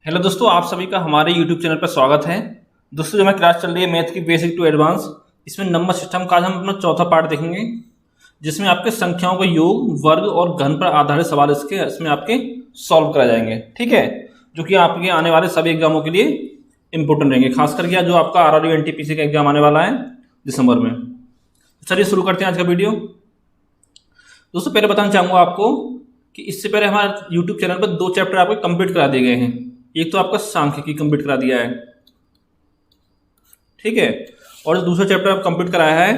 Hello दोस्तों, आप सभी का हमारे यूट्यूब चैनल पर स्वागत है। दोस्तों, जो हमारी क्लास चल रही है मैथ की बेसिक टू एडवांस, इसमें नंबर सिस्टम का आज हम अपना चौथा पार्ट देखेंगे, जिसमें आपके संख्याओं का योग, वर्ग और घन पर आधारित सवाल इसमें आपके सॉल्व कराए जाएंगे। ठीक है, जो कि आपके आने वाले सभी एग्जामों के लिए इंपॉर्टेंट रहेंगे, खास करके जो आपका आरआरबी एनटीपीसी का एग्जाम आने वाला है दिसंबर में। चलिए शुरू करते हैं आज का वीडियो। दोस्तों, पहले बताना चाहूँगा आपको कि इससे पहले हमारे यूट्यूब चैनल पर 2 चैप्टर आपको कंप्लीट करा दिए गए हैं। एक तो आपका सांख्यिकी कंप्लीट करा दिया है, ठीक है, और जो दूसरा चैप्टर आप कंप्लीट कराया है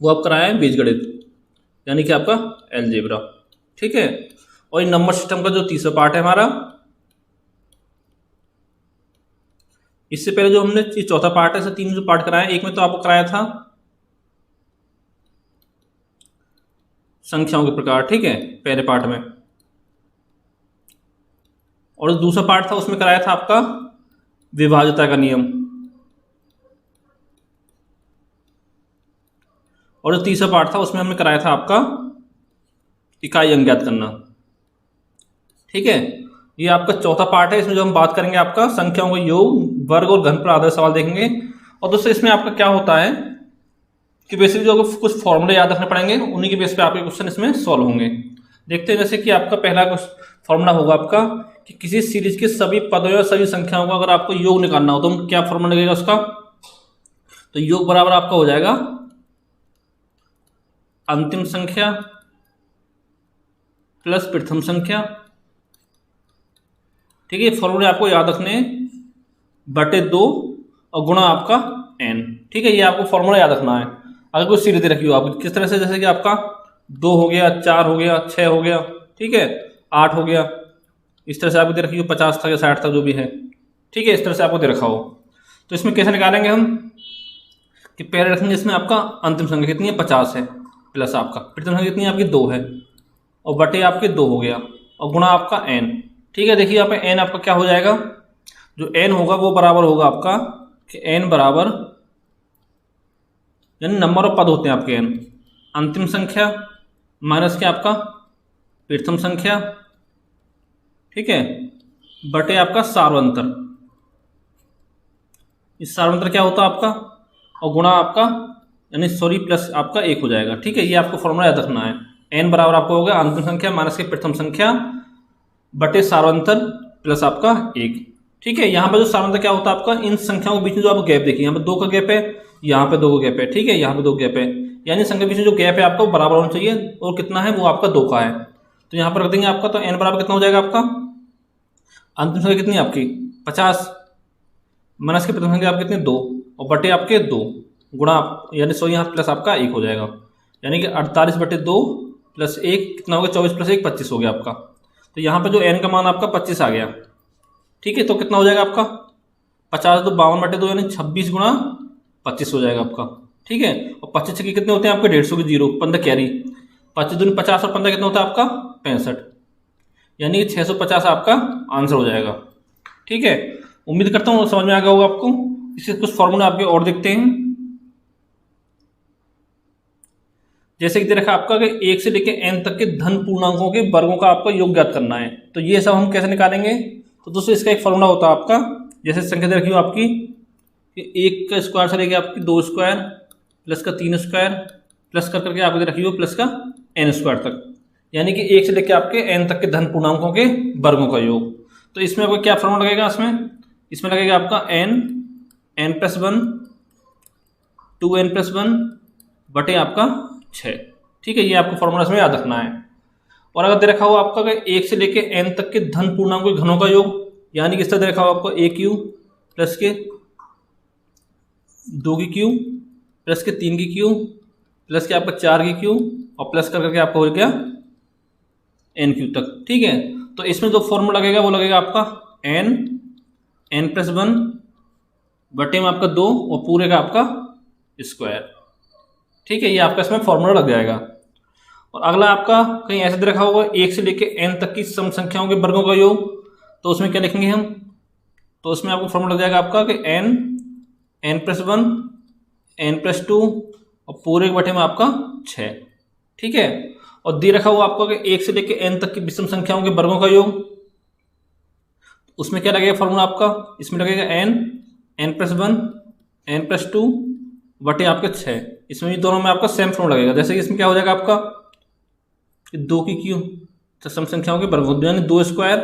वो आप कराया है बीजगणित, यानी कि आपका अलजेब्रा। ठीक है, और ये नंबर सिस्टम का जो तीसरा पार्ट है हमारा, इससे पहले जो हमने ये चौथा पार्ट है, इसे 3 जो पार्ट कराया, एक में तो आपको कराया था संख्याओं के प्रकार, ठीक है, पहले पार्ट में, और जो दूसरा पार्ट था उसमें कराया था आपका विभाज्यता का नियम, और जो तीसरा पार्ट था उसमें हमने कराया था आपका इकाई अंक ज्ञात करना। ठीक है, ये आपका चौथा पार्ट है। इसमें जो हम बात करेंगे आपका संख्याओं का योग, वर्ग और घन पर आधारित सवाल देखेंगे। और दोस्तों, इसमें आपका क्या होता है कि बेसिकली जो आपको कुछ फॉर्मूले याद रखने पड़ेंगे, उन्हीं के बेस पे आपके क्वेश्चन इसमें सॉल्व होंगे। देखते हैं, जैसे कि आपका पहला फॉर्मूला होगा आपका कि किसी सीरीज के सभी पदों या सभी संख्याओं का अगर आपको योग निकालना हो तो हम क्या फॉर्मूला लगेगा उसका, तो योग बराबर आपका हो जाएगा अंतिम संख्या प्लस प्रथम संख्या। ठीक है, फॉर्मूले आपको याद रखने बटे 2 और गुणा आपका n। ठीक है, ये आपको फॉर्मूला याद रखना है। अगर कोई सीरीज दे रखी हो आपको किस तरह से, जैसे कि आपका 2 हो गया, 4 हो गया, 6 हो गया, ठीक है, 8 हो गया, इस तरह से आपको दे रखी हो 50 तक या 60 तक जो भी है। ठीक है, इस तरह से आपको दे रखा हो तो इसमें कैसे निकालेंगे हम कि पहले रखेंगे इसमें आपका अंतिम संख्या कितनी है, 50 है, प्लस आपका प्रथम संख्या कितनी है आपकी 2 है, और बटे आपके 2 हो गया, और गुणा आपका n। ठीक है, देखिए यहाँ पे n आपका क्या हो जाएगा, जो n होगा वो बराबर होगा आपका कि n बराबर, यानी नंबर ऑफ पद होते हैं आपके n, अंतिम संख्या माइनस क्या आपका प्रथम संख्या, ठीक है, बटे आपका सार्वंतर। इस सार्वंतर क्या होता है आपका, और गुणा आपका, यानी सॉरी प्लस आपका 1 हो जाएगा। ठीक है, ये आपको फॉर्मूला याद रखना है। n बराबर आपको होगा अंतिम संख्या माइनस के प्रथम संख्या बटे सार्वंतर प्लस आपका 1। ठीक है, यहाँ पर जो सार्वंतर क्या होता है आपका, इन संख्याओं के बीच में जो आप गैप देखिए, यहाँ पे 2 का गैप है, यहाँ पे 2 का गैप है, ठीक है, यहाँ पे 2 गैप है, यानी संख्या के बीच में जो गैप है आपका वो बराबर होना चाहिए, और कितना है वो आपका 2 का है। तो यहाँ पर रख देंगे आपका, तो n बराबर कितना हो जाएगा आपका, अंतिम संख्या कितनी है आपकी 50 माइनस की प्रथम संख्या आपकी कितनी 2, और बटे आपके 2 गुणा, यानी सो यहाँ प्लस आपका 1 हो जाएगा, यानी कि 48 बटे 2 प्लस 1 कितना हो गया, 24 प्लस 1 25 हो गया आपका। तो यहाँ पर जो n का मान आपका 25 आ गया। ठीक है, तो कितना हो जाएगा आपका 50 तो 52 बटे 2 यानी 26 गुणा 25 हो जाएगा आपका। ठीक है, और 25 के कितने होते हैं आपके 150 के जीरो, 15 कैरी, 25 दूनी 50 और 15 कितना होता है आपका 65, यानी कि 650 आपका आंसर हो जाएगा। ठीक है, उम्मीद करता हूँ समझ में आ गया होगा आपको। इसके कुछ फॉर्मूले आपके और देखते हैं, जैसे कि दे रखा आपका कि 1 से लेकर n तक के धन पूर्णांकों के वर्गों का आपका योग ज्ञात करना है। तो ये सब हम कैसे निकालेंगे, तो दोस्तों इसका एक फॉर्मूला होता है आपका, जैसे संख्या दे रखी हो आपकी कि 1 का स्क्वायर से लेकर आपकी 2 स्क्वायर प्लस का 3 स्क्वायर प्लस कर करके आपको दे रखी हो प्लस का n स्क्वायर तक, यानी कि 1 से लेकर आपके n तक के धन पूर्णांकों के वर्गों का योग। तो इसमें आपको क्या फॉर्मूला लगेगा, इसमें लगेगा आपका n प्लस 1 2n प्लस 1 बटे आपका 6। ठीक है, ये आपको फॉर्मूला इसमें याद रखना है। और अगर दे रखा हो आपका 1 से लेके n तक के धन पूर्णांकों के घनों का योग, यानी कि इस तरह दे रखा हो आपको a³ प्लस के 2 की क्यू प्लस के 3 की क्यू प्लस के आपका 4 की क्यू और प्लस कर करके आपका हो गया n³ तक। ठीक है, तो इसमें जो फॉर्मूला लगेगा वो लगेगा आपका n प्लस 1 बटे में आपका 2 और पूरे का आपका स्क्वायर। ठीक है, ये आपका इसमें फॉर्मूला लग जाएगा। और अगला आपका कहीं ऐसे दे रखा होगा 1 से लेके n तक की सम संख्याओं के वर्गों का योग, तो उसमें क्या लिखेंगे हम, तो उसमें आपको फॉर्मूला लग जाएगा आपका कि n प्लस 1 n प्लस 2 और पूरे के बटे में आपका 6। ठीक है, और दे रखा हुआ आपका कि 1 से लेके n तक की विषम संख्याओं के वर्गों का योग, उसमें क्या लगेगा फॉर्मूला आपका, इसमें लगेगा n+1 n+2 बटे आपके 6। इसमें भी दोनों में आपका सेम फॉर्मूला लगेगा। जैसे कि इसमें क्या हो जाएगा आपका कि 2 की क्यू सम संख्याओं के वर्ग यानी 2 स्क्वायर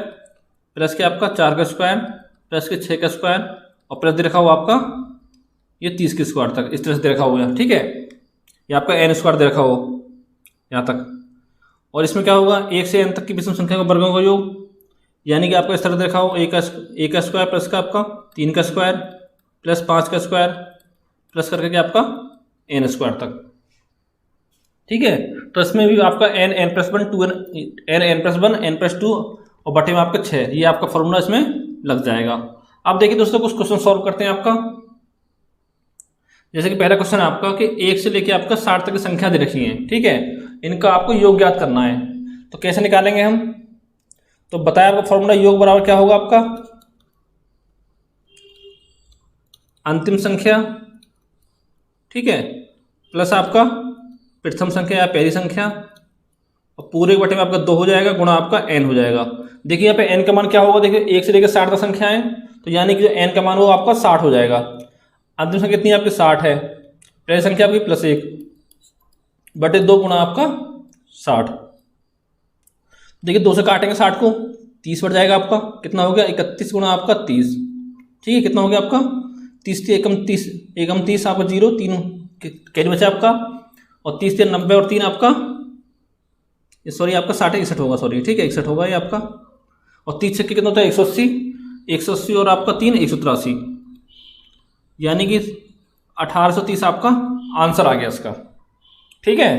प्लस के आपका 4 का स्क्वायर प्लस के 6 का स्क्वायर और प्लस दे रखा हुआ आपका ये 30 के स्क्वायर तक, इस तरह से दे रखा हुआ है। ठीक है, ये आपका n स्क्वायर दे रखा हो यहाँ तक। और इसमें क्या होगा 1 से n तक की विषम संख्या के वर्गों का योग, यानी कि आपका इस तरह देखा हो a का स्क्वायर प्लस का आपका 3 का स्क्वायर प्लस 5 का स्क्वायर प्लस करके आपका n स्क्वायर तक। ठीक है, तो इसमें भी आपका n+1 n+2 और बटे में आपका 6, ये आपका फॉर्मूला इसमें लग जाएगा। अब देखिए दोस्तों कुछ क्वेश्चन सॉल्व करते हैं आपका। जैसे कि पहला क्वेश्चन है आपका कि 1 से लेके आपका 60 तक की संख्या दे रखी है। ठीक है, इनका आपको योग ज्ञात करना है, तो कैसे निकालेंगे हम? तो बताया आपका फॉर्मूला योग बराबर क्या होगा आपका अंतिम संख्या, ठीक है, प्लस आपका प्रथम संख्या या पहली संख्या और पूरे बटे में आपका 2 हो जाएगा गुणा आपका n हो जाएगा। देखिए यहाँ पे n का मान क्या होगा, देखिए 1 से लेकर 60 तक संख्या है, तो यानी कि जो n का मान वो आपका 60 हो जाएगा। अंतिम संख्या कितनी आपकी 60 है, पहली संख्या आपकी +1 बटे 2 गुणा आपका 60। देखिए 2 से काटेंगे 60 को, 30 बढ़ जाएगा आपका, कितना हो गया 31 गुणा आपका 30। ठीक है, कितना हो गया आपका 30 एकम 30 आपका 0 3 कैरी बचा आपका, और 30 से 90 और 3 आपका सॉरी आपका 60 61 होगा, सॉरी ठीक है 61 होगा ये आपका, और 30 छक्के कितना होता है 180 और आपका 3 183, यानी कि 1830 आपका आंसर आ गया इसका। ठीक है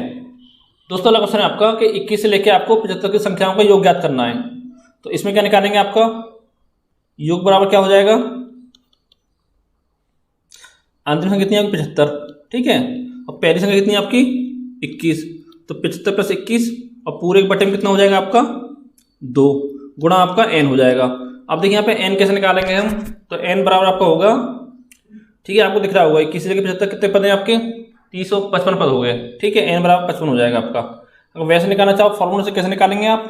दोस्तों, अगला क्वेश्चन है आपका कि 21 से लेके आपको 75 की संख्याओं का योग ज्ञात करना है। तो इसमें क्या निकालेंगे, आपका योग बराबर क्या हो जाएगा, अंतिम संख्या कितनी है 75, ठीक है, और पहली संख्या कितनी है आपकी 21, तो 75 + 21 और पूरे बटे में कितना हो जाएगा आपका 2 गुणा आपका n हो जाएगा। अब देखिए यहाँ पे n कैसे निकालेंगे हम, तो n बराबर आपका होगा, ठीक है आपको दिख रहा होगा 21 से लेकर 75 कितने पद हैं आपके 355 पद हो गए। ठीक है, n बराबर 55 हो जाएगा आपका। अगर वैसे निकालना चाहो फॉर्मूले से कैसे निकालेंगे आप,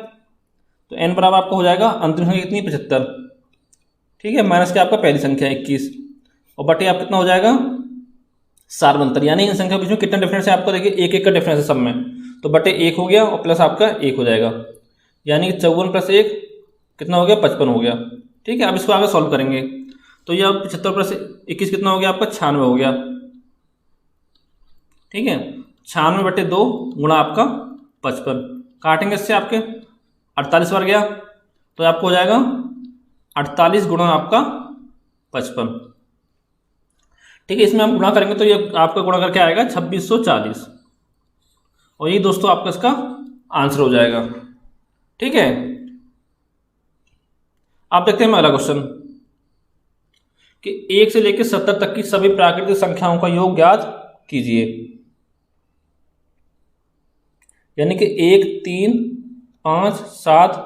तो n बराबर आपका हो जाएगा अंतिम संख्या कितनी 75, ठीक है, माइनस के आपका पहली संख्या 21 और बटे आप कितना हो जाएगा 7 यानी इन संख्या के बीच में कितना डिफरेंस है आपका, देखिए 1 1 का डिफरेंस है सब में, तो बटे 1 हो गया और प्लस आपका 1 हो जाएगा, यानी कि 54 + 1 कितना हो गया 55 हो गया। ठीक है, अब इसको आगे सॉल्व करेंगे, तो यह 75 + 21 कितना हो गया आपका 96 हो गया। ठीक है, 96 बटे 2 गुणा आपका 55, काटेंगे इससे आपके 48 बार गया, तो आपको हो जाएगा 48 गुणा आपका 55। ठीक है, इसमें हम गुणा करेंगे तो ये आपका गुणा करके आएगा 2640, और ये दोस्तों आपका इसका आंसर हो जाएगा। ठीक है, आप देखते हैं अगला क्वेश्चन कि 1 से लेकर 70 तक की सभी प्राकृतिक संख्याओं का योग ज्ञात कीजिए। यानी कि 1 3 5 7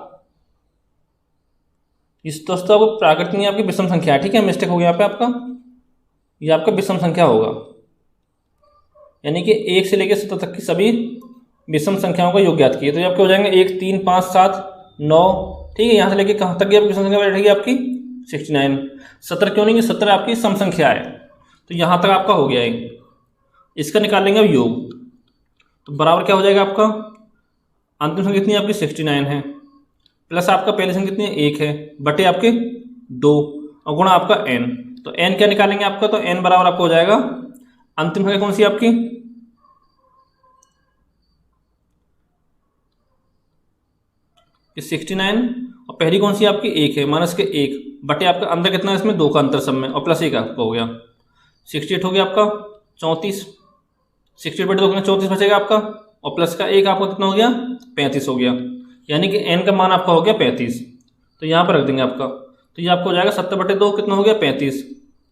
इस दोस्तों आपको प्राकृतिक नहीं आपकी विषम संख्या है। ठीक है, मिस्टेक हो गया यहाँ पे आपका, ये आपका विषम संख्या होगा, यानी कि 1 से लेकर 70 तक की सभी विषम संख्याओं का योग ज्ञात कीजिए। तो ये आपके हो जाएंगे 1 3 5 7 9। ठीक है, यहाँ से लेके कहाँ तक की आपकी विषम संख्या बैठेगी आपकी 69। 70 क्यों नहीं, 70 आपकी सम संख्या है, तो यहाँ तक आपका हो गया है। इसका निकालेंगे अब योग, तो बराबर क्या हो जाएगा आपका अंतिम संख्या कितनी आपकी 69 है, प्लस आपका पहली संख्या कितनी है 1 है, बटे आपके 2 और गुणा आपका n। तो n क्या निकालेंगे आपका, तो n बराबर आपको हो जाएगा अंतिम संख्या कौन सी आपकी 69 और पहली कौन सी आपकी 1 है, माइनस के 1 बटे आपका अंदर कितना है इसमें 2 का अंतर सब में, और प्लस 1 आपका हो गया 68 हो गया आपका 34, 68 बटे 2 34 बचेगा आपका, और प्लस का 1 आपका कितना हो गया 35 हो गया, यानी कि n का मान आपका हो गया 35। तो यहाँ पर रख देंगे आपका, तो ये आपको हो जाएगा 70 बटे 2 कितना हो गया 35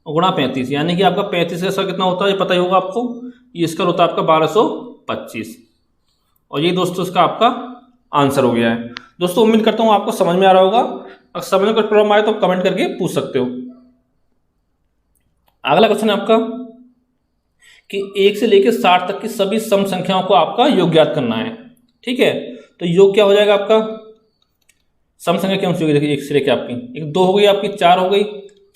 और गुणा 35, यानी कि आपका 35 का सर कितना होता है ये पता ही होगा आपको, ये इसका होता है आपका 1225, और ये दोस्तों इसका आपका आंसर हो गया है। दोस्तों उम्मीद करता हूँ आपको समझ में आ रहा होगा, अगर समझ में कुछ प्रॉब्लम आए तो कमेंट करके पूछ सकते हो। अगला क्वेश्चन है आपका कि 1 से लेकर 60 तक की सभी सम संख्याओं को आपका योग ज्ञात करना है। ठीक है, तो योग क्या हो जाएगा आपका सम संख्या कौन सी होगी, देखिए एक से लेके आपकी, एक 2 हो गई आपकी, 4 हो गई,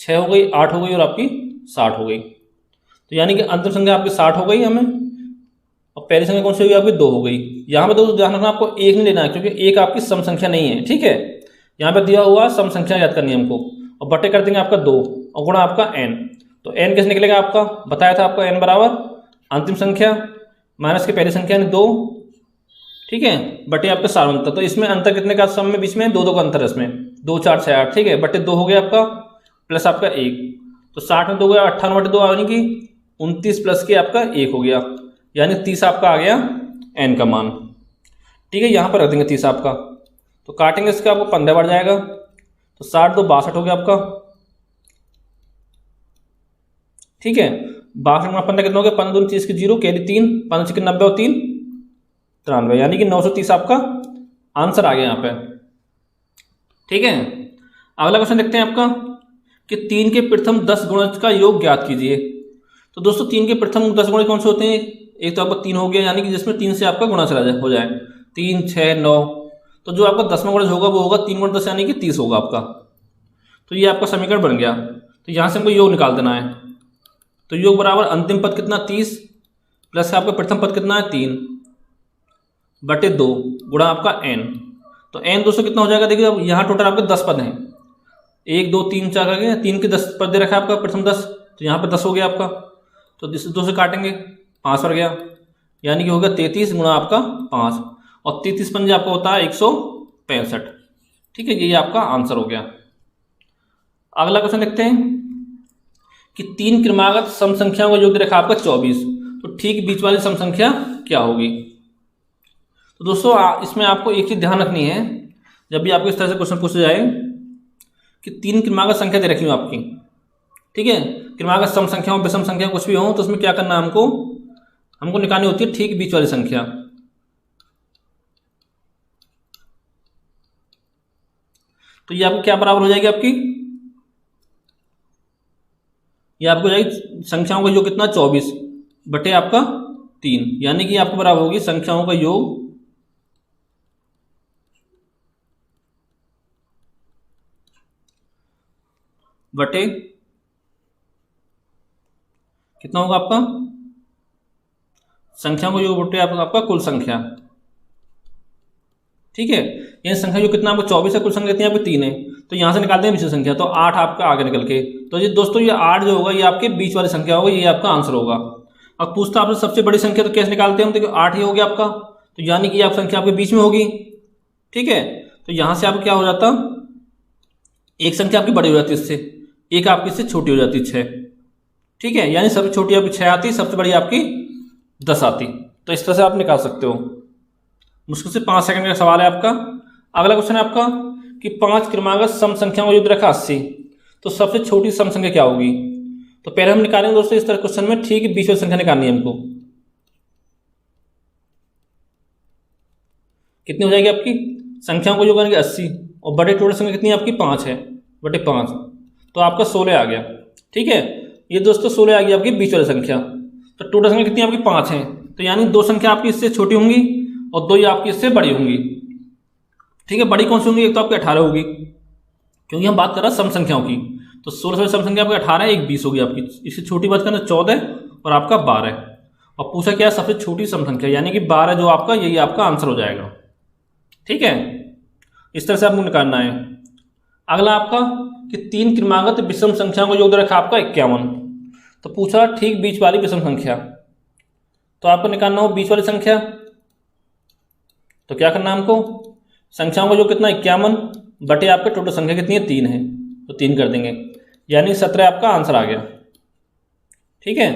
6 हो गई, 8 हो गई और आपकी 60 हो गई। तो यानी कि अंतिम संख्या आपकी 60 हो गई हमें, और पहली संख्या कौन सी होगी आपकी 2 हो गई। यहाँ पे दोस्तों ध्यान रखना आपको एक नहीं लेना है, क्योंकि एक आपकी सम संख्या नहीं है, ठीक है। यहाँ पे दिया हुआ सम संख्या याद करनी है हमको, और बटे कर देंगे आपका 2 और गुणा आपका n। तो n कैसे निकलेगा आपका, बताया था आपका n बराबर अंतिम संख्या माइनस की पहली संख्या यानी 2, ठीक है, बटे आपका सार्वंतर। तो इसमें अंतर कितने का सम में, बीच में 2 2 का अंतर है इसमें, 2 4 6 8, ठीक है, बटे 2 हो गया आपका, प्लस आपका 1। तो 60 में 2 गया 58 बटे 2 यानी कि 29 प्लस के आपका 1 हो गया, यानी 30 आपका आ गया n का मान, ठीक है। यहाँ पर रख देंगे 30 आपका, तो काटेंगे इसका आपको 15 बढ़ जाएगा, तो 60 2 62 हो गया आपका, ठीक है। 62 गुणा 15 कितना हो गया, 15 दूनी 30 की 0, कैरी 3, 5 के 90 और 3 93, यानी कि 930 आपका आंसर आ गया यहाँ पे, ठीक है। अगला क्वेश्चन देखते हैं आपका कि 3 के प्रथम 10 गुणज का योग ज्ञात कीजिए। तो दोस्तों 3 के प्रथम 10 गुणज कौन से होते हैं, एक तो आपका 3 हो गया, यानी कि जिसमें 3 से आपका गुणा चला जाए हो जाए, 3 6 9। तो जो आपका 10वां गुणज होगा वो होगा 3 गुणा 10 यानी कि 30 होगा आपका। तो ये आपका समीकरण बन गया। तो यहाँ से हमको योग निकाल देना है। तो योग बराबर अंतिम पद कितना 30 प्लस आपका प्रथम पद कितना है 3 बटे 2 गुणा आपका n। तो n दोस्तों कितना हो जाएगा, देखिए अब यहाँ टोटल आपके 10 पद हैं, 1 2 3 4 करके 3 के 10 पद दे रखा है आपका प्रथम 10, तो यहाँ पे 10 हो गया आपका। तो इस 2 से काटेंगे 5 पर गया, यानी कि होगा 33 गुणा आपका 5, और 33 पंजे आपका होता है 165, ठीक है। ये आपका आंसर हो गया। अगला क्वेश्चन देखते हैं कि 3 क्रमागत सम संख्याओं का योग दे रखा आपका 24, तो ठीक बीच वाली सम संख्या क्या होगी। तो दोस्तों इसमें आपको एक चीज ध्यान रखनी है, जब भी आपको इस तरह से क्वेश्चन पूछा जाए कि 3 क्रमागत संख्या दे रखी हो आपकी, ठीक है, क्रमागत सम संख्या हो विषम संख्या कुछ भी हो, तो उसमें क्या करना है हमको निकालनी होती है ठीक बीच वाली संख्या। तो ये आपको क्या बराबर हो जाएगी आपकी, ये आपको हो जाएगी संख्याओं का योग कितना 24 बटे आपका 3, यानी कि आपको बराबर होगी संख्याओं का योग बटे कितना होगा आपका, संख्याओं का योग बटे आपका कुल संख्या, ठीक है। ये संख्या जो कितना आपको 24 है, कुल संख्या कितनी आपकी 3 है, तो यहां से निकालते हैं विषम संख्या, तो 8 आपका आगे निकल के। तो ये दोस्तों ये 8 जो होगा ये आपके बीच वाली संख्या होगा, ये आपका आंसर होगा। अब पूछता आपसे सबसे बड़ी संख्या, तो कैसे निकालते हैं हम, देखिए 8 ही हो गया आपका, तो यानी कि आप संख्या आपके बीच में होगी, ठीक है। तो यहां से आपको क्या हो जाता, एक संख्या आपकी बड़ी हो जाती है इससे, एक आपकी इससे छोटी हो जाती है 6, ठीक है, यानी सबसे छोटी आपकी 6 आती, सबसे बड़ी आपकी 10 आती। तो इस तरह से आप निकाल सकते हो। मुश्किल से 5 सेकंड का सवाल है आपका। अगला क्वेश्चन है आपका कि 5 क्रमागत सम संख्याओं का योग रखा 80, तो सबसे छोटी सम संख्या क्या होगी। तो पहले हम निकालेंगे दोस्तों इस तरह क्वेश्चन में ठीक बीच वाली संख्या निकालनी है हमको। कितनी हो जाएगी आपकी, संख्याओं को योग 80 और बड़े टोटल संख्या कितनी आपकी 5 है बटे 5, तो आपका 16 आ गया, ठीक है। ये दोस्तों 16 आ गई आपकी बीच वाली संख्या। तो टोटल संख्या कितनी आपकी 5 है, तो यानी 2 संख्या आपकी इससे छोटी होंगी और 2 ही आपकी इससे बड़ी होंगी, ठीक है। बड़ी कौन सी होंगी, एक तो आपकी 18 होगी, क्योंकि हम बात कर रहे हैं सम संख्याओं की। तो 16 से सम संख्या आपकी 18 है, एक 20 होगी आपकी, इससे छोटी बात करना 14 और आपका 12, और पूछा क्या है सबसे छोटी सम संख्या, यानी कि 12 जो आपका यही आपका आंसर हो जाएगा, ठीक है। इस तरह से आपको निकालना है। अगला आपका कि 3 क्रमागत विषम संख्याओं का योग रखा आपका 51, तो पूछा ठीक बीच वाली विषम संख्या, तो आपको निकालना हो बीच वाली संख्या। तो क्या करना है हमको, संख्याओं का योग कितना 51 बटे आपके टोटल संख्या कितनी है 3 है, तो 3 कर देंगे, यानी 17 आपका आंसर आ गया, ठीक है।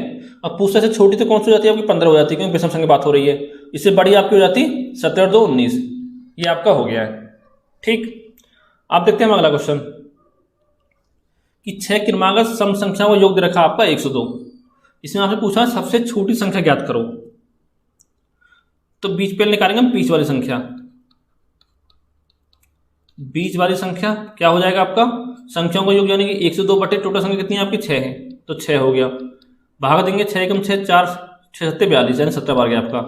अब पूछता से छोटी तो कौन सी हो जाती है आपकी 15 हो जाती है, क्योंकि विषम संख्या बात हो रही है। इससे बड़ी आपकी हो जाती 17 और 2 19, ये आपका हो गया है, ठीक। आप देखते हैं अगला क्वेश्चन कि 6 क्रमागत सम संख्याओं का योग दे रखा आपका 102, इसमें आपसे पूछा सबसे छोटी संख्या ज्ञात करो। तो बीच पे निकालेंगे हम बीच वाली संख्या, बीच वाली संख्या क्या हो जाएगा आपका, संख्याओं का योग यानी कि 102 बटे टोटल संख्या कितनी है आपकी 6 है, तो 6 हो गया, भाग देंगे 6 कम 6 4 6 7 42, यानी 17 बार गया आपका,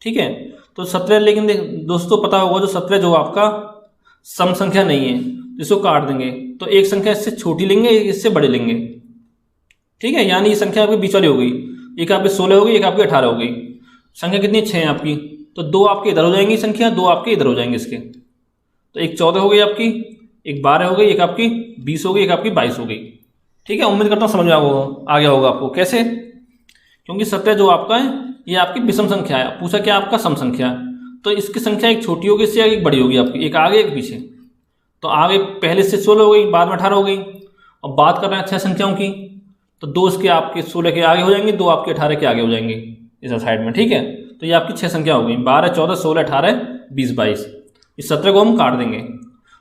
ठीक है। तो 17, लेकिन दोस्तों पता होगा जो 17 जो आपका सम संख्या नहीं है तो इसको काट देंगे, तो एक संख्या इससे छोटी लेंगे, एक इससे बड़ी लेंगे, ठीक है। यानी ये संख्या आपकी बीच वाली हो गई, एक आपकी 16 हो गई, एक आपकी 18 हो गई। संख्या कितनी 6 है आपकी, तो 2 आपके इधर हो जाएंगी संख्या, 2 आपके इधर हो जाएंगे इसके, तो एक 14 हो गई आपकी, एक 12 हो गई, एक आपकी 20 हो गई, एक आपकी 22 हो गई, ठीक है। उम्मीद करता हूँ समझ में आ गया होगा आपको। कैसे? क्योंकि 17 जो आपका है ये आपकी विषम संख्या है, पूछा क्या आपका सम संख्या है, तो इसकी संख्या एक छोटी होगी इससे, एक बड़ी होगी आपकी, एक आगे एक पीछे। तो आगे पहले से 16 हो गई, बाद में 18 हो गई, और बात कर रहे हैं 6 संख्याओं की, तो 2 इसके आपके 16 के आगे हो जाएंगे, 2 आपके 18 के आगे हो जाएंगे इस साइड में, ठीक है। तो ये आपकी 6 संख्या हो गई, 12, 14, 16, 18, 20, 22। इस 17 को हम काट देंगे,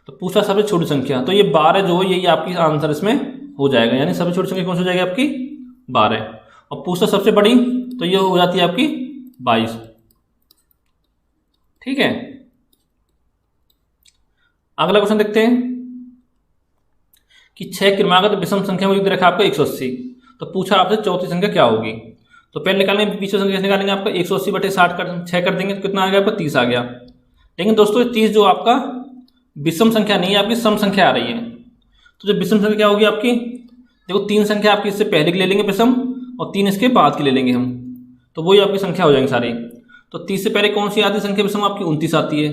तो पूछा सबसे छोटी संख्या, तो ये 12 जो है यही आपकी आंसर इसमें हो जाएगा, यानी सबसे छोटी संख्या कौन सी हो जाएगी आपकी 12। और पूछा सबसे बड़ी, तो ये हो जाती है आपकी 22, ठीक है। अगला क्वेश्चन देखते हैं कि 6 क्रमागत विषम संख्या में युक्त रेखा आपका 180, तो पूछा आपसे चौथी संख्या क्या होगी। तो पहले निकालेंगे बीच संख्या निकालेंगे, आपका 180/60 कर 6 कर देंगे, तो कितना आ गया आपका 30 आ गया। लेकिन दोस्तों 30 जो आपका विषम संख्या नहीं है, आपकी सम संख्या आ रही है, तो जो विषम संख्या क्या होगी आपकी, देखो 3 संख्या आपकी इससे पहले की ले लेंगे विषम, और 3 इसके बाद की ले लेंगे हम, तो वही आपकी संख्या हो जाएंगी सारी। तो 30 से पहले कौन सी आती है संख्या विषम आपकी 29 आती है,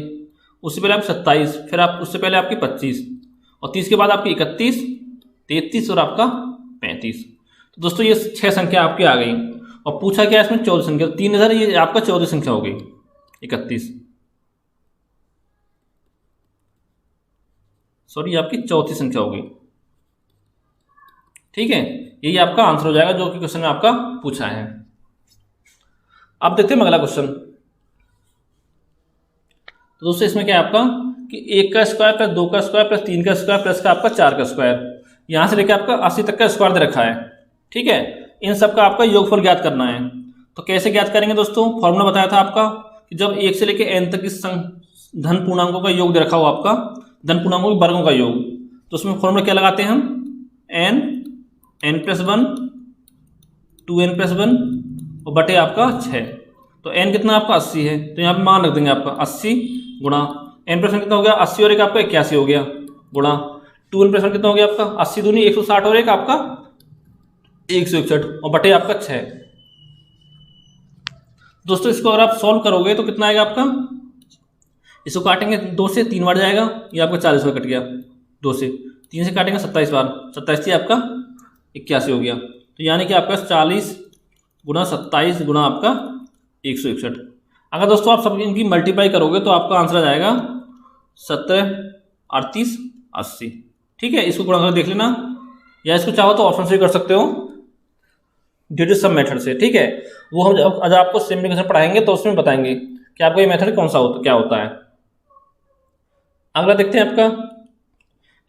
उससे पहले आप 27, फिर आप उससे पहले आपकी 25, और 30 के बाद आपकी 31, 33 और आपका 35। तो दोस्तों ये 6 संख्या आपकी आ गई, और पूछा क्या इसमें 14 संख्या, 3 इधर, ये आपका 14 संख्या हो गई 31, सॉरी ये आपकी चौथी संख्या हो गई, ठीक है। यही आपका आंसर हो जाएगा जो कि क्वेश्चन में आपका पूछा है। अब देखते हैं अगला क्वेश्चन। तो दोस्तों इसमें क्या है आपका कि 1 का स्क्वायर प्लस 2 का स्क्वायर प्लस 3 का स्क्वायर प्लस का आपका 4 का स्क्वायर, यहां से लेकर आपका 80 तक का स्क्वायर दे रखा है, ठीक है। इन सब का आपका योगफल ज्ञात करना है। तो कैसे ज्ञात करेंगे दोस्तों, फॉर्मूला बताया था आपका कि जब 1 से लेकर n तक की धन पूर्णांकों का योग दे रखा हो आपका, धन पूर्णांकों के वर्गों का योग, तो उसमें फॉर्मूला क्या लगाते हैं हम, n+1 2n+1 और बटे आपका 6। तो n कितना आपका 80 है, तो यहाँ पे मान रख देंगे आपका 80 गुणा n+1 कितना हो गया 80 और एक आपका 81 हो गया, गुणा 2n+1 कितना हो गया आपका 80 दूनी 160 और एक आपका 161 और बटे आपका 6। दोस्तों इसको अगर आप सॉल्व करोगे तो कितना आएगा आपका, इसको काटेंगे 2 से 3 बार जाएगा, ये आपका 40 बार कट गया, 2 से 3 से काटेंगे 27 बार, 27 आपका 81 हो गया। तो यानी कि आपका 40 गुणा 27 गुणा आपका 161। अगर दोस्तों आप सब इनकी मल्टीप्लाई करोगे तो आपका आंसर आ जाएगा 17, 38, 80, ठीक है। इसको गुणा करके देख लेना, या इसको चाहो तो ऑप्शन से कर सकते हो ड्यू टू सम मेथड से, ठीक है। वो हम आज आपको सिम्प्लीफिकेशन पढ़ाएंगे तो उसमें बताएंगे कि आपको ये मेथड कौन सा होता क्या होता है। अगला देखते हैं आपका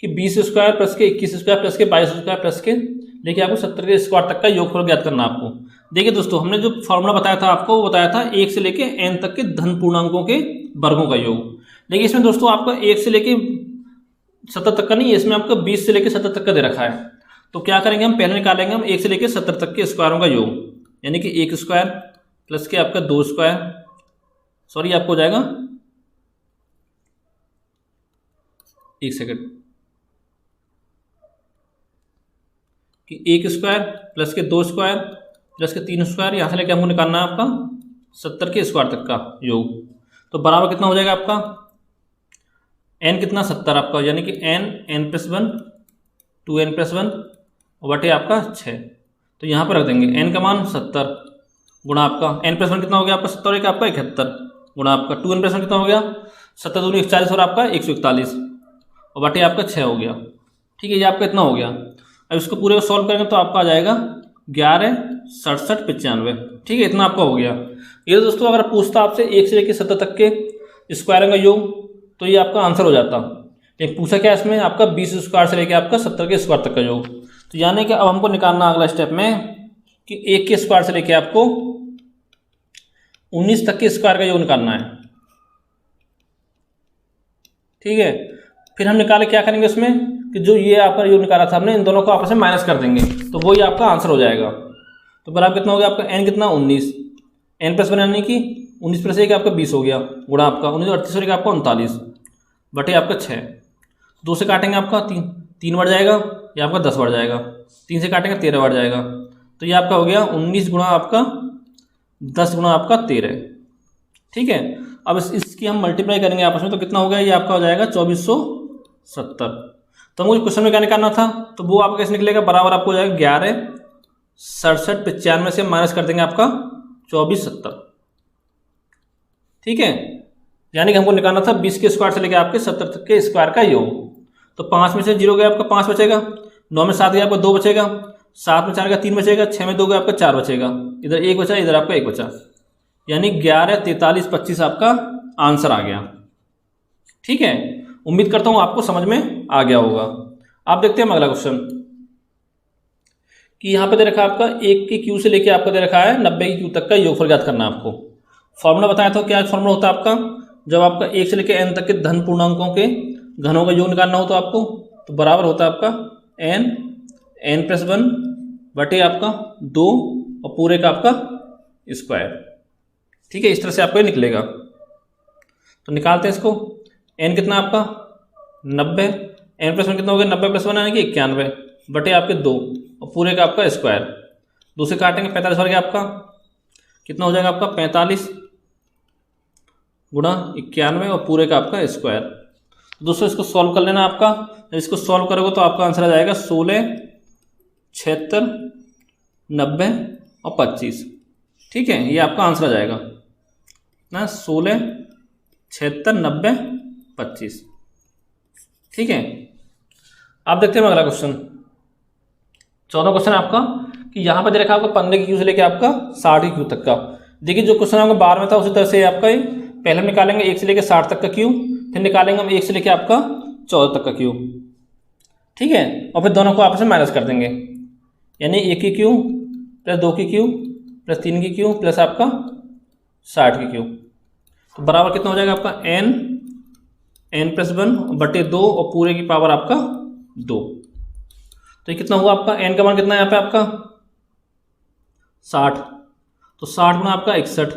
कि 20 स्क्वायर प्लस के 21 स्क्वायर प्लस के 22 स्क्वायर प्लस के लेकिन आपको 70 के स्क्वायर तक का योगफल ज्ञात करना आपको। देखिए दोस्तों हमने जो फॉर्मूला बताया था आपको, वो बताया था 1 से लेके n तक के धन पूर्णांकों के वर्गों का योग। लेकिन इसमें दोस्तों आपका 1 से लेके 70 तक का नहीं है, इसमें आपका 20 से लेके 70 तक का दे रखा है। तो क्या करेंगे हम, पहले निकालेंगे हम 1 से लेके 70 तक के स्क्वायरों का योग, यानी कि 1 स्क्वायर प्लस के आपका 2 स्क्वायर, सॉरी आपको हो जाएगा 1 सेकेंड, कि 1 स्क्वायर प्लस के 2 स्क्वायर प्लस के 3 स्क्वायर, यहाँ से लेके हमको निकालना है आपका 70 के स्क्वायर तक का योग। तो बराबर कितना हो जाएगा आपका, n कितना 70 आपका, यानी कि n+1 2n+1 और बटे आपका 6। तो यहाँ पर रख देंगे n का मान 70 गुणा आपका n+1 कितना हो गया आपका 70 एक आपका 71 गुणा आपका 2n+1 कितना हो गया 70 दूनी 140 और आपका 141 और बटे आपका 6 हो गया, ठीक है। ये आपका इतना हो गया। अब इसको पूरे को सॉल्व करेंगे तो आपका आ जाएगा 11, 67, 95, ठीक है। इतना आपका हो गया। ये दोस्तों अगर पूछता आपसे 1 से लेकर 70 तक के स्क्वायर का योग तो ये आपका आंसर हो जाता। लेकिन पूछा क्या इसमें आपका 20 स्क्वायर से लेकर आपका 70 के स्क्वायर तक का योग। तो यानी कि अब हमको निकालना अगला स्टेप में कि 1 के स्क्वायर से लेकर आपको 19 तक के स्क्वायर का योग निकालना है, ठीक है। फिर हम निकाले क्या करेंगे उसमें कि जो ये आपका योग निकाला था हमने, इन दोनों को आपस में माइनस कर देंगे तो वही आपका आंसर हो जाएगा। तो बराबर कितना हो गया आपका n कितना 19, n+1 यानी कि 19 + 1 आपका 20 हो गया, गुणा आपका 19 और 38 आपका 39 बटे आपका 6। 2 से काटेंगे आपका 3 बढ़ जाएगा, ये आपका 10 बढ़ जाएगा। 3 से काटेंगे 13 बढ़ जाएगा। तो ये आपका हो गया 19 गुणा आपका 10 गुणा आपका 13। ठीक है, अब इसकी हम मल्टीप्लाई करेंगे आपस में, तो कितना हो गया, ये आपका हो जाएगा 2470। तो मुझे क्वेश्चन में क्या निकालना था, तो वो आपका कैसे निकलेगा, बराबर आपको हो जाएगा 11 67 95 से माइनस कर देंगे आपका 2470। ठीक है, यानी कि हमको निकालना था 20 के स्क्वायर से लेकर आपके 70 तक के स्क्वायर का योग। तो 5 में से 0 गया आपका 5 बचेगा, 9 में 7 गया आपका 2 बचेगा, 7 में 4 गया 3 बचेगा, 6 में 2 गया आपका 4 बचेगा, इधर 1 बचा, इधर आपका 1 बचा, यानी 11 43 25 आपका आंसर आ गया। ठीक है, उम्मीद करता हूं आपको समझ में आ गया होगा। आप देखते हैं अगला क्वेश्चन कि यहाँ पे दे रखा है आपका 1 के क्यू से लेके आपका दे रखा है 90 के क्यू तक का योगफल ज्ञात करना है आपको। फॉर्मूला बताया था, क्या फॉर्मूला होता है आपका, जब आपका 1 से लेकर n तक के धन पूर्णांकों के घनों का योग निकालना हो तो आपको, तो बराबर होता है आपका n+1 बटे आपका 2 और पूरे का आपका स्क्वायर। ठीक है, इस तरह से आपको निकलेगा। तो निकालते हैं इसको। n कितना आपका 90, n+1 कितना हो गया, 90 + 1 यानी कि 91 बटे आपके 2 और पूरे का आपका स्क्वायर। 2 से काटेंगे 45 बढ़ गया आपका, कितना हो जाएगा आपका 45 गुणा 91 और पूरे का आपका स्क्वायर। दोस्तों इसको सॉल्व कर लेना आपका, जब इसको सॉल्व करोगे तो आपका आंसर आ जाएगा 16 76 90 और 25। ठीक है, ये आपका आंसर आ जाएगा ना, 16 76 90 25। ठीक है, आप देखते हैं अगला क्वेश्चन। 14 क्वेश्चन है आपका कि यहाँ पे दे रखा है आपका 15 की क्यू से लेके आपका 60 की क्यू तक का। देखिए जो क्वेश्चन आपका 12 में था उसी तरह से आपका पहले हम निकालेंगे 1 से लेके 60 तक का क्यू, फिर निकालेंगे हम 1 से लेके आपका 14 तक का क्यू। ठीक है, और फिर दोनों को आपस में माइनस कर देंगे, यानी 1 की क्यू प्लस 2 की क्यू प्लस 3 की क्यू प्लस आपका 60 की क्यू। तो बराबर कितना हो जाएगा आपका n+1 बटे 2 और पूरे की पावर आपका 2। तो ये कितना हुआ आपका, n का मान कितना है यहाँ पे आपका 60, तो 60 गुना आपका 61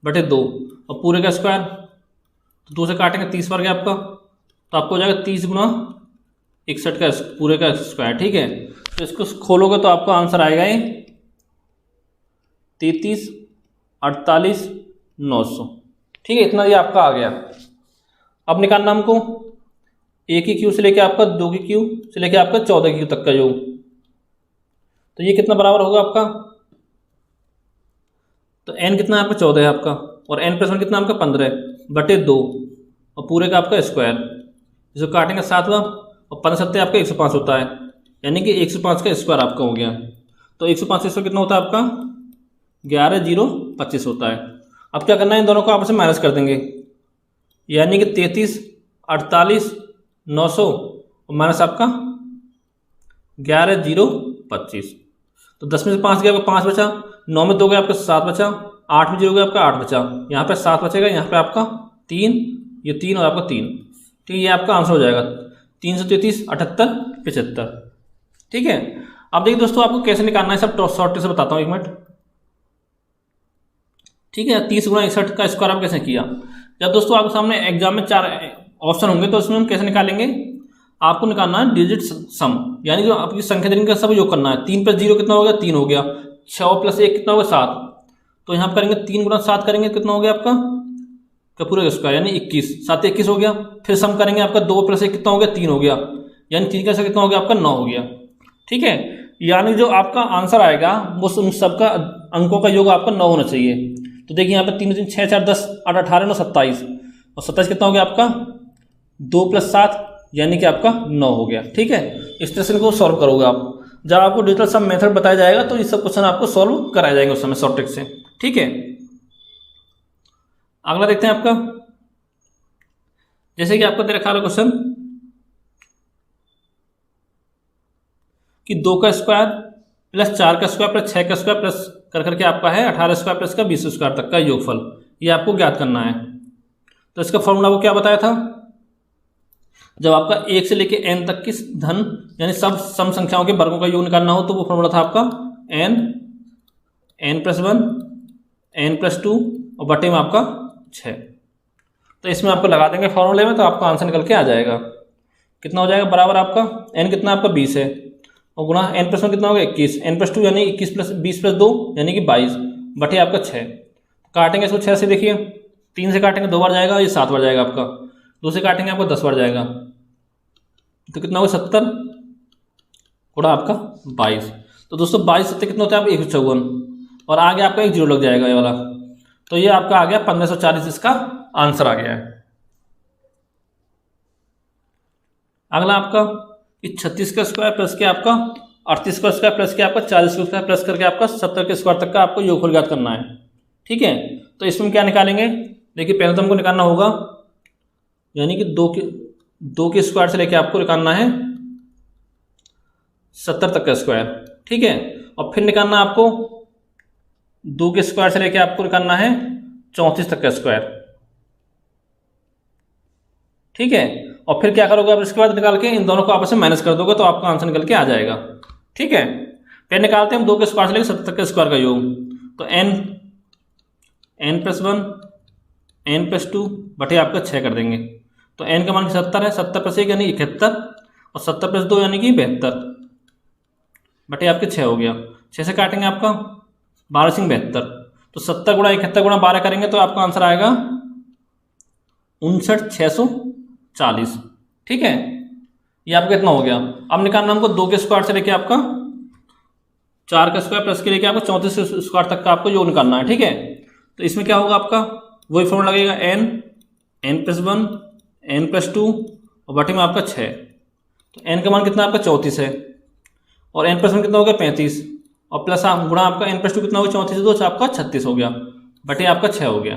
बटे 2 और पूरे का स्क्वायर। तो 2 से काटेंगे 30 बढ़ गया आपका, तो आपको हो जाएगा 30 गुना 61 का पूरे का स्क्वायर। ठीक है, तो इसको खोलोगे तो आपका आंसर आएगा ये 33 48 900। ठीक है, इतना ये आपका आ गया। अब निकालना हमको 1 की क्यू से लेके आपका 2 की क्यू से लेके आपका 14 की क्यू तक का योग। तो ये कितना बराबर होगा आपका, तो n कितना है आपका 14 है आपका, और n+1 कितना आपका 15 बटे 2 और पूरे का आपका स्क्वायर। जिसको काटेंगे 7 और 15 7 आपका 105 होता है, यानी कि 105 का स्क्वायर आपका हो गया। तो 105 से कितना होता है आपका 11,025 होता है। अब क्या करना है, इन दोनों को आपस में माइनस कर देंगे, यानी कि 33 48 900 और माइनस आपका 11,025। तो 10 में से 5 गया आपका 5 बचा, 9 में 2 गया आपका 7 बचा, 8 में 0 गया आपका 8 बचा, यहाँ पे 7 बचेगा, यहाँ पे आपका 3, ये 3 और आपका 3। ठीक है, ये आपका आंसर हो जाएगा 333 78 75। ठीक है, अब देखिए दोस्तों आपको कैसे निकालना है, सब शॉर्ट से बताता हूँ, 1 मिनट। ठीक है, 30 गुणा 61 का स्क्वायर आप कैसे किया। जब दोस्तों आपके सामने एग्जाम में 4 ऑप्शन होंगे तो उसमें हम कैसे निकालेंगे, आपको निकालना है डिजिट सम, यानी जो आपकी संख्या दिन का सब योग करना है। 3 + 0 कितना हो गया 3 हो गया, 6 + 1 कितना हो गया 7। तो यहाँ पर करेंगे 3 गुणा 7 करेंगे, कितना हो गया आपका पूरे का स्क्वायर, यानी 21 7 21 हो गया। फिर सम करेंगे आपका 2 + 1 कितना हो गया 3 हो गया, यानी 3 का कितना हो गया आपका 9 हो गया। ठीक है, यानी जो आपका आंसर आएगा वो उन सबका अंकों का योग आपका 9 होना चाहिए। तो देखिए यहाँ पे 3 3 6 4 10 8 18 9 27 और 27 कितना हो गया आपका 2 + 7 यानी कि आपका 9 हो गया। ठीक है, इस तरह से इनको सॉल्व करोगे आप। जब आपको डिजिटल सम मेथड बताया जाएगा तो ये सब क्वेश्चन आपको सॉल्व कराए जाएंगे उस समय शॉर्ट ट्रिक से। ठीक है, अगला देखते हैं आपका, जैसे कि आपको दे रखा है क्वेश्चन कि 2 का स्क्वायर प्लस 4 का स्क्वायर प्लस 6 का स्क्वायर प्लस कर करके आपका है 18 स्क्वायर प्लस का 20 स्क्वायर तक का योगफल, ये आपको ज्ञात करना है। तो इसका फॉर्मूला वो क्या बताया था, जब आपका 1 से लेके n तक की धन यानी सब सम संख्याओं के वर्गों का योग निकालना हो तो वो फॉर्मूला था आपका n n+1 n+2 और बटे में आपका 6। तो इसमें आपको लगा देंगे फॉर्मूले में, तो आपका आंसर निकल के आ जाएगा। कितना हो जाएगा, बराबर आपका n कितना आपका 20 है, और गुणा n प्लस 1 कितना होगा 21, n प्लस 2 यानी 21 प्लस 20 प्लस 2 यानी कि 22 बटे आपका 6। काटेंगे इसको 6 से, देखिए 3 से काटेंगे 2 बार जाएगा, ये 7 बार जाएगा आपका, 2 से काटेंगे आपको 10 बार जाएगा, तो कितना होगा 70 गुणा आपका 22। तो दोस्तों 22 70 कितना होता है आपका 154, और आगे आपका एक जीरो लग जाएगा ये वाला, तो ये आपका आ गया 1540, इसका आंसर आ गया है। अगला आपका 36 का स्क्वायर प्लस के आपका 38 का स्क्वायर प्लस के आपका 40 का स्क्वायर प्लस करके आपका 70 के स्क्वायर तक का आपको योगफल ज्ञात करना है। ठीक है, तो इसमें क्या निकालेंगे, देखिए पहले तो हमको निकालना होगा, यानी कि 2 के स्क्वायर से लेके आपको निकालना है 70 तक का स्क्वायर। ठीक है, और फिर निकालना आपको 2 के स्क्वायर से लेके आपको निकालना है 34 तक का स्क्वायर। ठीक है, और फिर क्या करोगे आप, इसके बाद निकाल के इन दोनों को आपस में माइनस कर दोगे तो आपका आंसर निकल के आ जाएगा। ठीक है, फिर निकालते हैं हम 2 के स्क्वायर से लेकर 70 तक के स्क्वायर का योग, तो n प्लस 1 n प्लस 2 बटे आपका 6 कर देंगे, तो n का मान 70 है, 70 प्लस 1 यानी 71, और 70 प्लस 2 यानी कि 72 बटे आपके 6 हो गया। 6 से काटेंगे आपका 12 सिंह 72, तो 70 गुणा 71 गुणा 12 करेंगे तो आपका आंसर आएगा 59,640। ठीक है, ये आपका कितना हो गया। अब निकालना हमको 2 के स्क्वायर से लेके आपका 4 का स्क्वायर प्लस के लेके आपको 34 स्क्वायर तक का आपको योग निकालना है। ठीक है, तो इसमें क्या होगा आपका, वही फॉर्मूला लगेगा n प्लस 1 n प्लस 2 और बटे में आपका 6, तो n का मान कितना आपका 34 है, और n प्लस 1 कितना हो गया 35, और प्लस गुणा आपका n प्लस 2 कितना होगा 34 से 2 आपका 36 हो गया, बटे आपका 6 हो गया।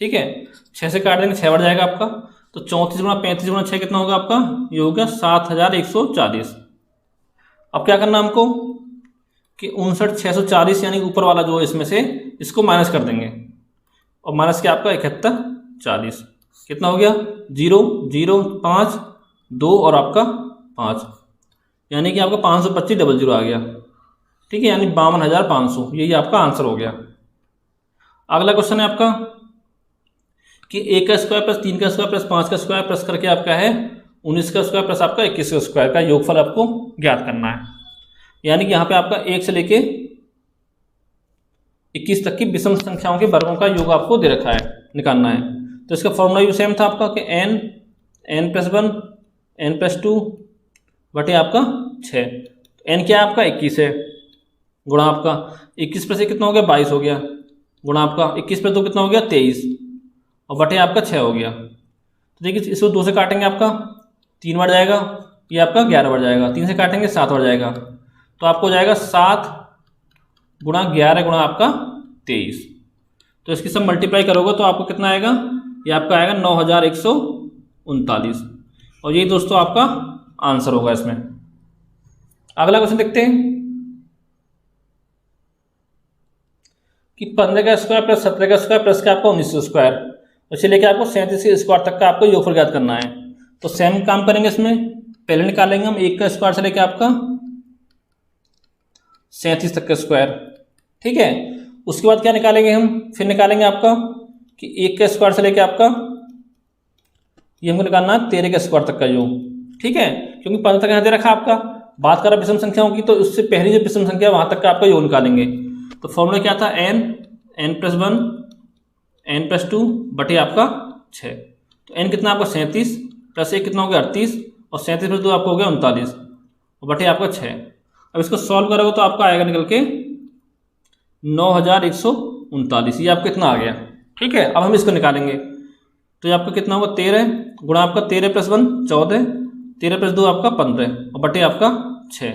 ठीक है, 6 से काट देंगे 6 बढ़ जाएगा आपका, तो 34 गुणा 35 गुणा 6 कितना होगा आपका, ये हो गया 7140। अब क्या करना हमको कि 59,640 यानी ऊपर वाला जो इसमें से इसको माइनस कर देंगे, और माइनस के आपका 7140 कितना हो गया 0 0 5 2 और आपका 5, यानी कि आपका 525 आ गया। ठीक है, यानी 52,500, यही आपका आंसर हो गया। अगला क्वेश्चन है आपका कि 1 का स्क्वायर प्लस 3 का स्क्वायर प्लस 5 का स्क्वायर प्लस करके आपका है 19 का स्क्वायर प्लस आपका 21 का स्क्वायर का योगफल आपको ज्ञात करना है। यानी कि यहाँ पे आपका 1 से लेके 21 तक की विषम संख्याओं के वर्गों का योग आपको दे रखा है, निकालना है। तो इसका फॉर्मूला भी सेम था आपका कि n प्लस 1 n प्लस 2 बटे आपका 6, n क्या है आपका 21 है, गुणा आपका 21 प्लस 1 कितना हो गया 22 हो गया, गुणा आपका 21 प्लस 2 कितना हो गया 23, और बटे आपका 6 हो गया। तो देखिए इसको 2 से काटेंगे आपका 3 बार जाएगा, ये आपका 11 बार जाएगा, 3 से काटेंगे 7 बार जाएगा, तो आपको जाएगा 7 गुणा 11 गुणा आपका 23। तो इसकी सब मल्टीप्लाई करोगे तो आपको कितना आएगा, ये आपका आएगा 9,139, और यही दोस्तों आपका आंसर होगा इसमें। अगला क्वेश्चन देखते हैं कि 15 का स्क्वायर प्लस 17 का स्क्वायर प्लस का आपका 19 का स्क्वायर, उसे लेके आपको 37 के स्क्वायर तक का आपको योगफल ज्ञात करना है। तो सेम काम करेंगे इसमें, पहले निकालेंगे हम 1 का स्क्वायर से लेके आपका 37 तक का स्क्वायर। ठीक है, उसके बाद क्या निकालेंगे हम, फिर निकालेंगे आपका कि 1 का स्क्वायर से लेके आपका ये हमको निकालना है 13 के स्क्वायर तक का योग। ठीक है, क्योंकि 15 तक यहाँ दे रखा आपका, बात कर रहा विषम संख्याओं की, तो उससे पहली जो विषम संख्या वहां तक का आपका योग निकालेंगे। तो फॉर्मूला क्या था, n प्लस 1 n प्लस 2 बटे आपका 6, तो n कितना आपका 37 प्लस 1 कितना हो गया 38, और 37 प्लस 2 आपका हो गया 39, और बटे आपका 6। अब इसको सॉल्व करोगे तो आपका आएगा निकल के 9,139, ये आपका कितना आ गया। ठीक है, अब हम इसको निकालेंगे, तो ये आपका कितना होगा 13 गुणा आपका 13 प्लस 1 14, 13 प्लस 2 आपका 15, और बटे आपका 6।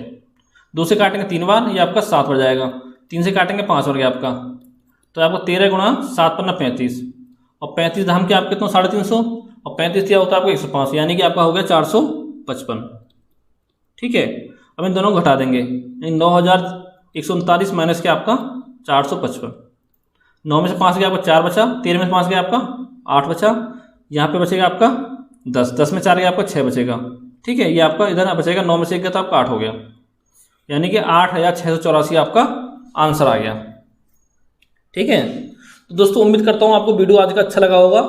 2 से काटेंगे 3 बार, ये आपका 7 बार जाएगा, 3 से काटेंगे 5 बार गया आपका, तो आपको 13 गुणा 7 पन्ना 35, और 35 धाम के आप कितना 350, और 35 दिया होता है आपको 105, यानी कि आपका हो गया 455। ठीक है, अब इन दोनों को घटा देंगे, 9,139 माइनस के आपका 455, 9 में से 5 गया आपका 4 बचा, 13 में से 5 गया आपका 8 बचा, यहाँ पे बचेगा आपका 10, 10 में 4 गया आपका 6 बचेगा। ठीक है, ये आपका इधर बचेगा 9 में से 1 गया तो आपका 8 हो गया, यानी कि 8,684 आपका आंसर आ गया। ठीक है, तो दोस्तों उम्मीद करता हूँ आपको वीडियो आज का अच्छा लगा होगा।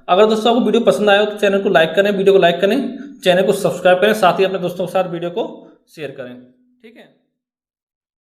अगर दोस्तों आपको वीडियो पसंद आया हो तो चैनल को लाइक करें, वीडियो को लाइक करें, चैनल को सब्सक्राइब करें, साथ ही अपने दोस्तों के साथ वीडियो को शेयर करें। ठीक है।